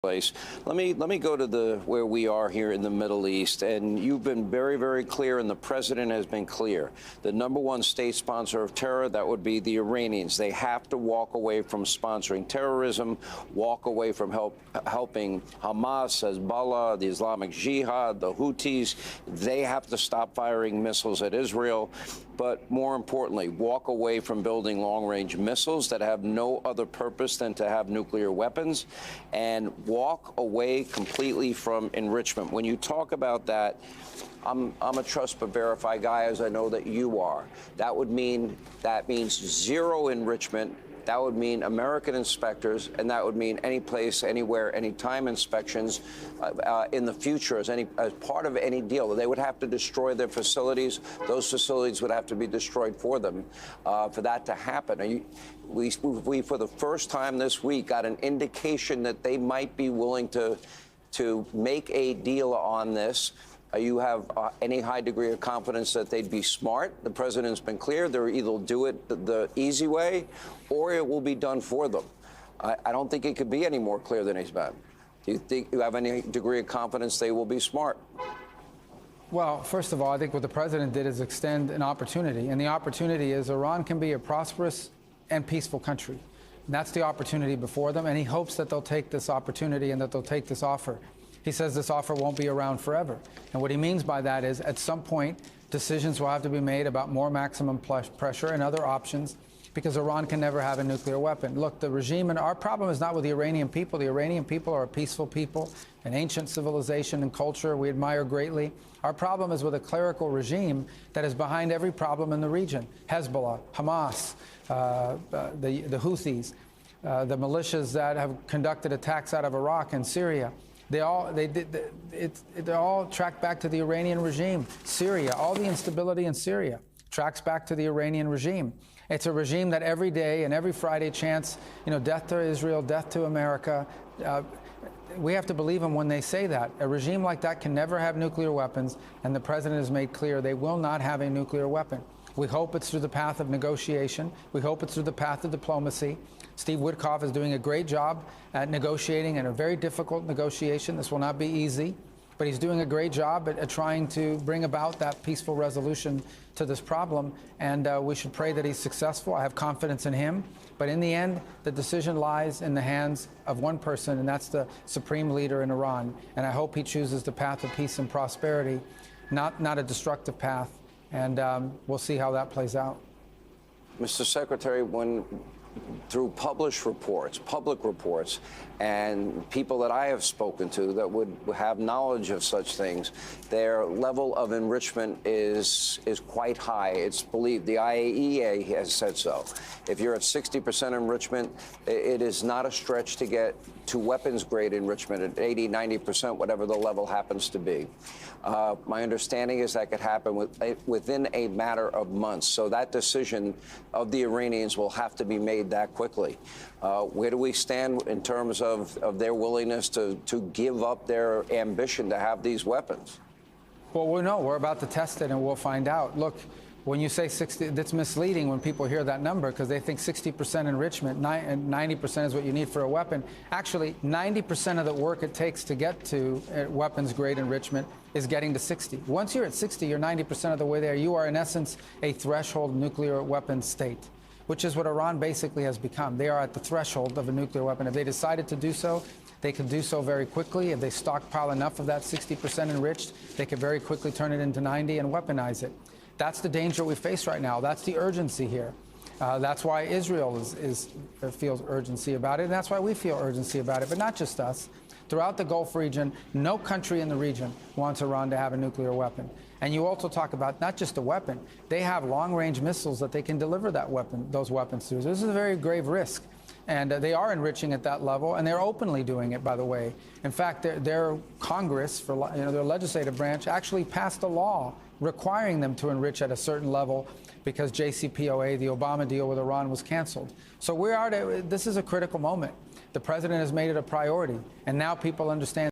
place. Let me go to where we are here in the Middle East, and you've been very, very clear, and the president has been clear. The number one state sponsor of terror, that would be the Iranians. They have to walk away from sponsoring terrorism, walk away from helping Hamas, Hezbollah, the Islamic Jihad, the Houthis. They have to stop firing missiles at Israel. But more importantly, walk away from building long-range missiles that have no other purpose than to have nuclear weapons, and walk away completely from enrichment. When you talk about that, I'm a trust but verify guy, as I know that you are. That means zero enrichment. That would mean American inspectors, and that would mean any place, anywhere, anytime inspections in the future as part of any deal. They would have to destroy their facilities. Those facilities would have to be destroyed for them for that to happen. We, for the first time this week, got an indication that they might be willing to make a deal on this. You have any high degree of confidence that they'd be smart? The president's been clear. They'll either do it the easy way or it will be done for them. I don't think it could be any more clear than he's been. Do you think you have any degree of confidence they will be smart? Well, first of all, I think what the president did is extend an opportunity. And the opportunity is Iran can be a prosperous and peaceful country. And that's the opportunity before them. And he hopes that they'll take this opportunity and that they'll take this offer. He says this offer won't be around forever. And what he means by that is at some point, decisions will have to be made about more maximum pressure and other options, because Iran can never have a nuclear weapon. Look, the regime, and our problem is not with the Iranian people. The Iranian people are a peaceful people, an ancient civilization and culture we admire greatly. Our problem is with a clerical regime that is behind every problem in the region. Hezbollah, Hamas, the Houthis, the militias that have conducted attacks out of Iraq and Syria. They all track back to the Iranian regime. Syria, all the instability in Syria tracks back to the Iranian regime. It's a regime that every day and every Friday chants, death to Israel, death to America. We have to believe them when they say that. A regime like that can never have nuclear weapons, and the president has made clear they will not have a nuclear weapon. We hope it's through the path of negotiation. We hope it's through the path of diplomacy. Steve Witkoff is doing a great job at negotiating in a very difficult negotiation. This will not be easy, but he's doing a great job at trying to bring about that peaceful resolution to this problem, and we should pray that he's successful. I have confidence in him, but in the end, the decision lies in the hands of one person, and that's the supreme leader in Iran, and I hope he chooses the path of peace and prosperity, not a destructive path, and we'll see how that plays out. Mr. Secretary, through published reports, public reports, and people that I have spoken to that would have knowledge of such things, their level of enrichment is quite high. It's believed. The IAEA has said so. If you're at 60% enrichment, it is not a stretch to get to weapons-grade enrichment at 80, 90%, whatever the level happens to be. My understanding is that could happen within a matter of months. So that decision of the Iranians will have to be made that quickly. Where do we stand in terms of their willingness to give up their ambition to have these weapons? Well, we know. We're about to test it, and we'll find out. Look, when you say 60, that's misleading when people hear that number, because they think 60% enrichment and 90% is what you need for a weapon. Actually, 90% of the work it takes to get to weapons-grade enrichment is getting to 60. Once you're at 60, you're 90% of the way there. You are, in essence, a threshold nuclear weapons state, which is what Iran basically has become. They are at the threshold of a nuclear weapon. If they decided to do so, they could do so very quickly. If they stockpile enough of that 60% enriched, they could very quickly turn it into 90 and weaponize it. That's the danger we face right now. That's the urgency here. That's why Israel feels urgency about it, and that's why we feel urgency about it, but not just us. Throughout the Gulf region, no country in the region wants Iran to have a nuclear weapon. And you also talk about not just a weapon, they have long-range missiles that they can deliver those weapons to. So this is a very grave risk. And they are enriching at that level, and they're openly doing it, by the way. In fact, their Congress, their legislative branch, actually passed a law requiring them to enrich at a certain level because JCPOA, the Obama deal with Iran, was canceled. So this is a critical moment. The president has made it a priority, and now people understand